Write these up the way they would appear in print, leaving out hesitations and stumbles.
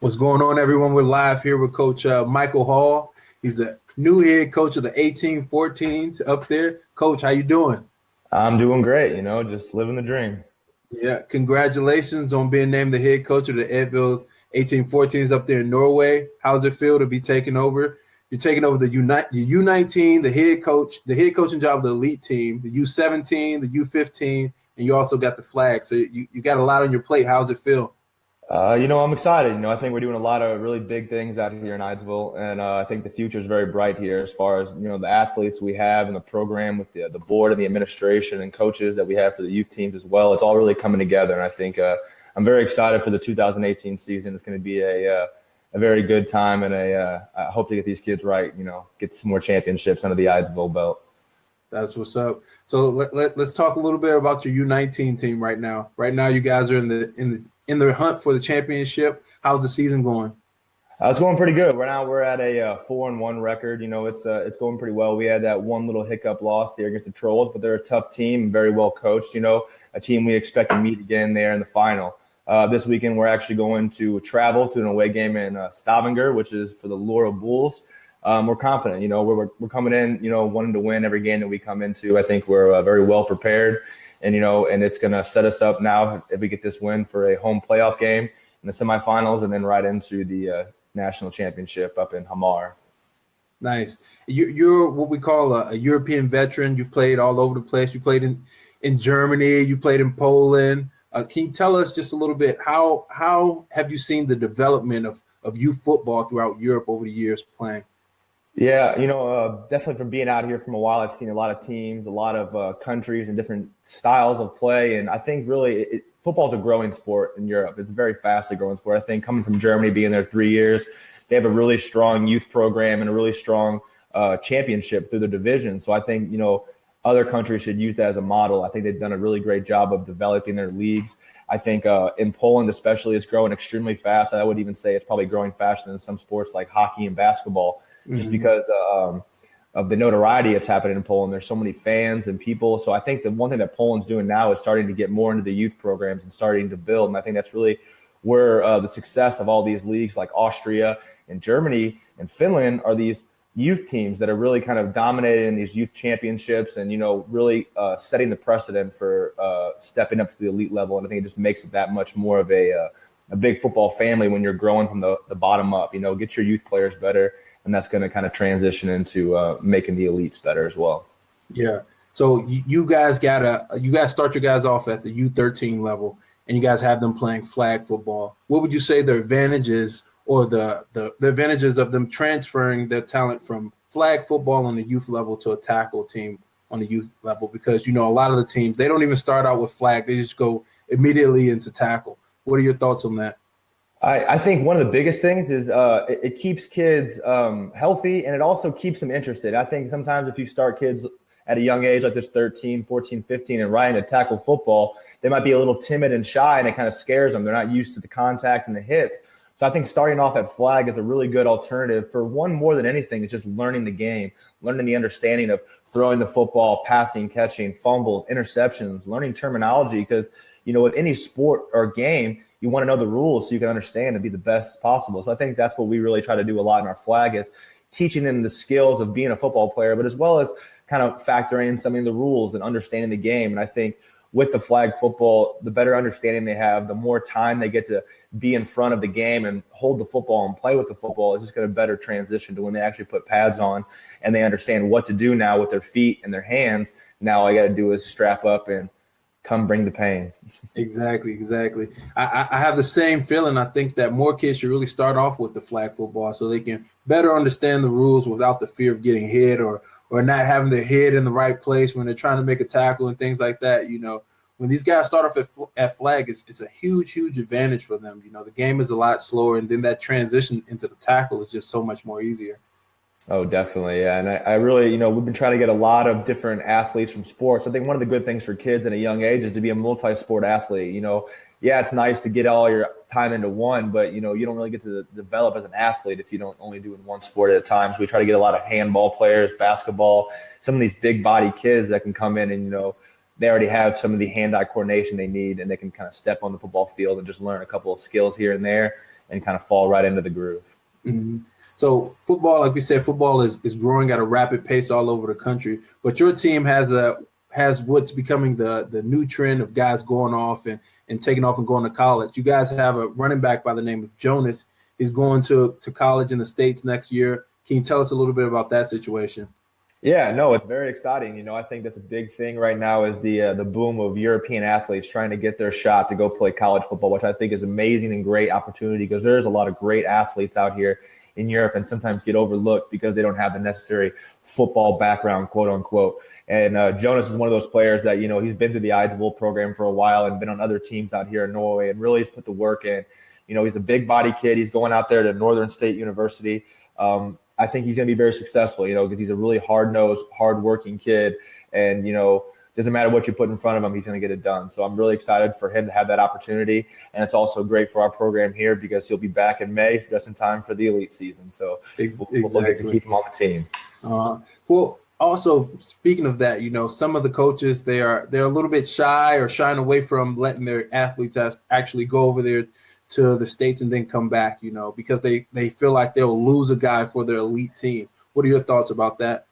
What's going on, everyone? We're live here with Coach Michael Hall. He's a new head coach of the 1814s up there. Coach, how you doing? I'm doing great, just living the dream. Yeah, congratulations on being named the head coach of the Eidsvoll's 1814s up there in Norway. How's it feel to be taking over? You're taking over the U19, the head coaching job of the elite team, the U17, the U15, and you also got the flag. So you got a lot on your plate. How's it feel? I'm excited. I think we're doing a lot of really big things out here in Eidsvoll, and I think the future is very bright here as far as the athletes we have and the program with the board and the administration and coaches that we have for the youth teams as well. It's all really coming together, and I think I'm very excited for the 2018 season. It's going to be a very good time, and I hope to get these kids right. Get some more championships under the Eidsvoll belt. That's what's up. So let's talk a little bit about your U19 team right now. Right now, you guys are in the hunt for the championship. How's the season going? It's going pretty good. Right now, we're at a 4-1 record. It's going pretty well. We had that one little hiccup loss there against the Trolls, but they're a tough team, very well coached. A team we expect to meet again there in the final. This weekend, we're actually going to travel to an away game in Stavanger, which is for the Laurel Bulls. We're confident. We're coming in, wanting to win every game that we come into. I think we're very well prepared, and it's going to set us up now if we get this win for a home playoff game in the semifinals, and then right into the national championship up in Hamar. Nice. You're what we call a European veteran. You've played all over the place. You played in Germany. You played in Poland. Can you tell us just a little bit how have you seen the development of youth football throughout Europe over the years playing? Yeah, definitely from being out here from a while, I've seen a lot of teams, a lot of countries and different styles of play. And I think really football is a growing sport in Europe. It's a very fastly growing sport. I think coming from Germany, being there 3 years, they have a really strong youth program and a really strong championship through the division. So I think, other countries should use that as a model. I think they've done a really great job of developing their leagues. I think in Poland especially, it's growing extremely fast. I would even say it's probably growing faster than some sports like hockey and basketball. Just because of the notoriety that's happening in Poland. There's so many fans and people. So I think the one thing that Poland's doing now is starting to get more into the youth programs and starting to build. And I think that's really where the success of all these leagues like Austria and Germany and Finland are these youth teams that are really kind of dominating these youth championships and, really setting the precedent for stepping up to the elite level. And I think it just makes it that much more of a big football family when you're growing from the bottom up. Get your youth players better. And that's going to kind of transition into making the elites better as well. Yeah. So you guys start your guys off at the U13 level, and you guys have them playing flag football. What would you say the advantages or the advantages of them transferring their talent from flag football on the youth level to a tackle team on the youth level? Because a lot of the teams, they don't even start out with flag; they just go immediately into tackle. What are your thoughts on that? I think one of the biggest things is it keeps kids healthy, and it also keeps them interested. I think sometimes if you start kids at a young age like this 13, 14, 15 and right into tackle football, they might be a little timid and shy, and it kind of scares them. They're not used to the contact and the hits. So I think starting off at flag is a really good alternative for one more than anything. It's just learning the game, learning the understanding of throwing the football, passing, catching, fumbles, interceptions, learning terminology because, with any sport or game, you want to know the rules so you can understand and be the best possible. So I think that's what we really try to do a lot in our flag is teaching them the skills of being a football player, but as well as kind of factoring in some of the rules and understanding the game. And I think with the flag football, the better understanding they have, the more time they get to be in front of the game and hold the football and play with the football, it's just going to better transition to when they actually put pads on and they understand what to do now with their feet and their hands. Now all I got to do is strap up and come bring the pain. Exactly. I have the same feeling. I think that more kids should really start off with the flag football so they can better understand the rules without the fear of getting hit or not having their head in the right place when they're trying to make a tackle and things like that. When these guys start off at flag, it's a huge advantage for them. The game is a lot slower, and then that transition into the tackle is just so much more easier. Oh, definitely. Yeah. And I really, we've been trying to get a lot of different athletes from sports. I think one of the good things for kids at a young age is to be a multi-sport athlete. Yeah, it's nice to get all your time into one, but, you don't really get to develop as an athlete if you don't only do one sport at a time. So we try to get a lot of handball players, basketball, some of these big body kids that can come in and, they already have some of the hand-eye coordination they need and they can kind of step on the football field and just learn a couple of skills here and there. and kind of fall right into the groove. Mm-hmm. So football, like we said, football is growing at a rapid pace all over the country. But your team has what's becoming the new trend of guys going off and taking off and going to college. You guys have a running back by the name of Jonas. He's going to college in the States next year. Can you tell us a little bit about that situation? Yeah, no, it's very exciting. You know, I think that's a big thing right now is the boom of European athletes trying to get their shot to go play college football, which I think is amazing and great opportunity because there's a lot of great athletes out here in Europe and sometimes get overlooked because they don't have the necessary football background, quote unquote. And Jonas is one of those players that, you know, he's been through the Eidsvoll program for a while and been on other teams out here in Norway and really has put the work in. You know, he's a big body kid. He's going out there to Northern State University. I think he's going to be very successful, you know, because he's a really hard-nosed, hard-working kid. And, you know, doesn't matter what you put in front of him, he's going to get it done. So I'm really excited for him to have that opportunity. And it's also great for our program here because he'll be back in May, just in time for the elite season. So we'll get to keep him on the team. Well, also, speaking of that, you know, some of the coaches, they're a little bit shy or shying away from letting their athletes actually go over there to the States and then come back, you know, because they feel like they'll lose a guy for their elite team. What are your thoughts about that?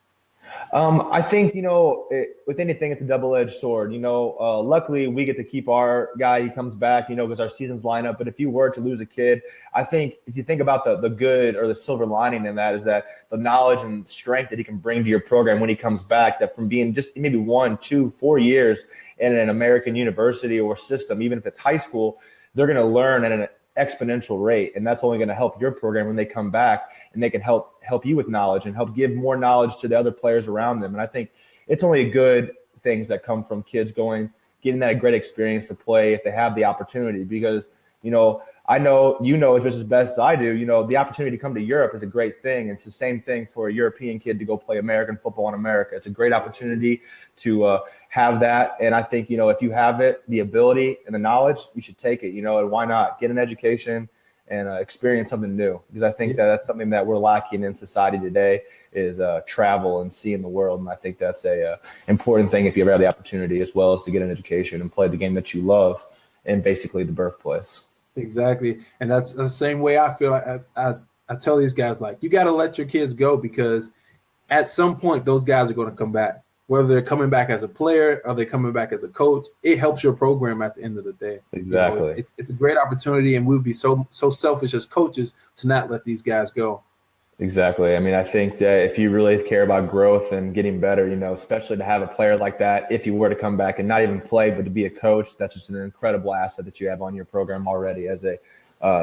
I think, you know, with anything, it's a double-edged sword. You know, luckily we get to keep our guy. He comes back, you know, because our seasons line up. But if you were to lose a kid, I think if you think about the good or the silver lining in that is that the knowledge and strength that he can bring to your program when he comes back, that from being just maybe 1, 2, 4 years in an American university or system, even if it's high school, they're going to learn at an exponential rate. And that's only going to help your program when they come back, and they can help you with knowledge and help give more knowledge to the other players around them. And I think it's only good things that come from kids getting that great experience to play if they have the opportunity, because, you know, I know, you know, just as best as I do, you know, the opportunity to come to Europe is a great thing. It's the same thing for a European kid to go play American football in America. It's a great opportunity to have that. And I think, you know, if you have it, the ability and the knowledge, you should take it, you know, and why not get an education and experience something new? Because I think that's something that we're lacking in society today is travel and seeing the world. And I think that's a important thing if you ever have the opportunity, as well as to get an education and play the game that you love in basically the birthplace. Exactly. And that's the same way I feel. I tell these guys, like, you got to let your kids go, because at some point those guys are going to come back, whether they're coming back as a player or they're coming back as a coach. It helps your program at the end of the day. Exactly. You know, it's a great opportunity, and we'd be so selfish as coaches to not let these guys go. Exactly. I mean, I think that if you really care about growth and getting better, you know, especially to have a player like that, if you were to come back and not even play, but to be a coach, that's just an incredible asset that you have on your program already as a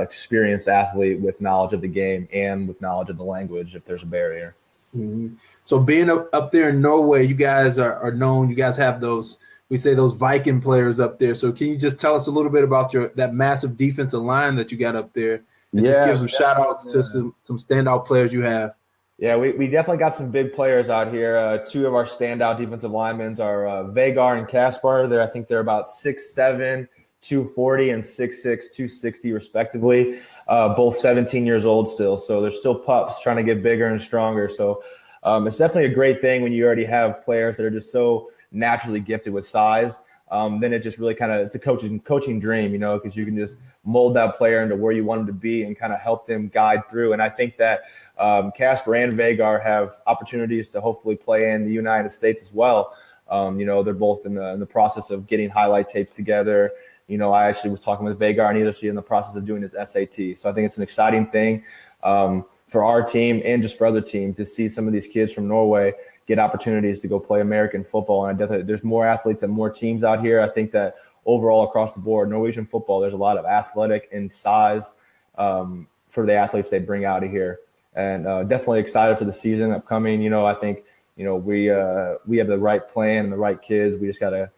experienced athlete with knowledge of the game and with knowledge of the language if there's a barrier. Mm-hmm. So being up there in Norway, you guys are known. You guys have those Viking players up there. So can you just tell us a little bit about that massive defensive line that you got up there? And just give some shout outs to some standout players you have. Yeah, we definitely got some big players out here. Two of our standout defensive linemen are Vegard and Kaspar. I think they're about 6'7", 240, and 6'6", 260 respectively. Both 17 years old still, so they're still pups trying to get bigger and stronger. So it's definitely a great thing when you already have players that are just so naturally gifted with size. Then it just really it's a coaching dream, you know, because you can just mold that player into where you want them to be and kind of help them guide through. And I think that Kaspar and Vegard have opportunities to hopefully play in the United States as well. You know, they're both in the process of getting highlight tapes together. You know, I actually was talking with Vegard, and he's actually in the process of doing his SAT. So I think it's an exciting thing for our team and just for other teams to see some of these kids from Norway get opportunities to go play American football. And there's more athletes and more teams out here. I think that overall across the board, Norwegian football, there's a lot of athletic and size for the athletes they bring out of here. And definitely excited for the season upcoming. You know, I think, you know, we have the right plan and the right kids. We just got to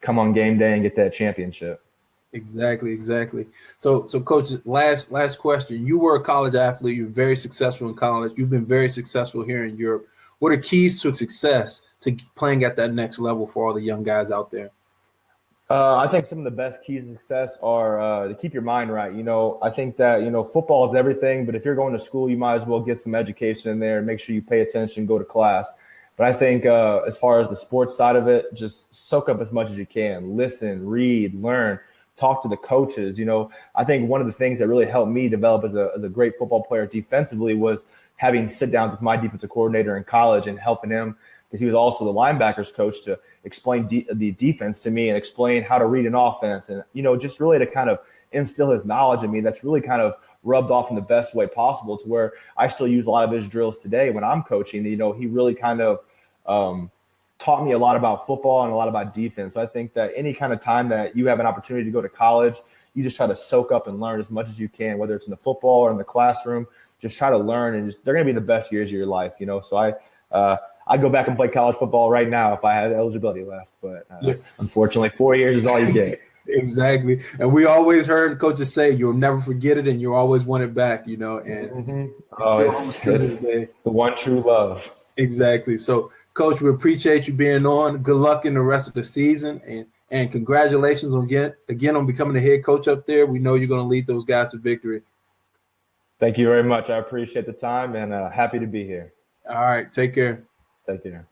come on game day and get that championship. Exactly. So Coach, last question. You were a college athlete. You're very successful in college. You've been very successful here in Europe. What are keys to success to playing at that next level for all the young guys out there? I think some of the best keys to success are to keep your mind right. You know, I think that, you know, football is everything, but if you're going to school, you might as well get some education in there and make sure you pay attention, go to class. But I think as far as the sports side of it, just soak up as much as you can. Listen, read, learn. talk to the coaches. I think one of the things that really helped me develop as a great football player defensively was having sit downs with my defensive coordinator in college and helping him, because he was also the linebackers coach, to explain the defense to me and explain how to read an offense, and just really to kind of instill his knowledge in me. That's really kind of rubbed off in the best way possible, to where I still use a lot of his drills today when I'm coaching. He really kind of taught me a lot about football and a lot about defense. So I think that any kind of time that you have an opportunity to go to college, you just try to soak up and learn as much as you can, whether it's in the football or in the classroom. Just try to learn, and they're going to be the best years of your life. So I'd go back and play college football right now if I had eligibility left. But unfortunately, 4 years is all you get. Exactly. And we always heard the coaches say you'll never forget it and you'll always want it back, and it's the one true love. Exactly. So, Coach, we appreciate you being on. Good luck in the rest of the season, and congratulations again on becoming the head coach up there. We know you're going to lead those guys to victory. Thank you very much. I appreciate the time, and happy to be here. All right. Take care. Take care.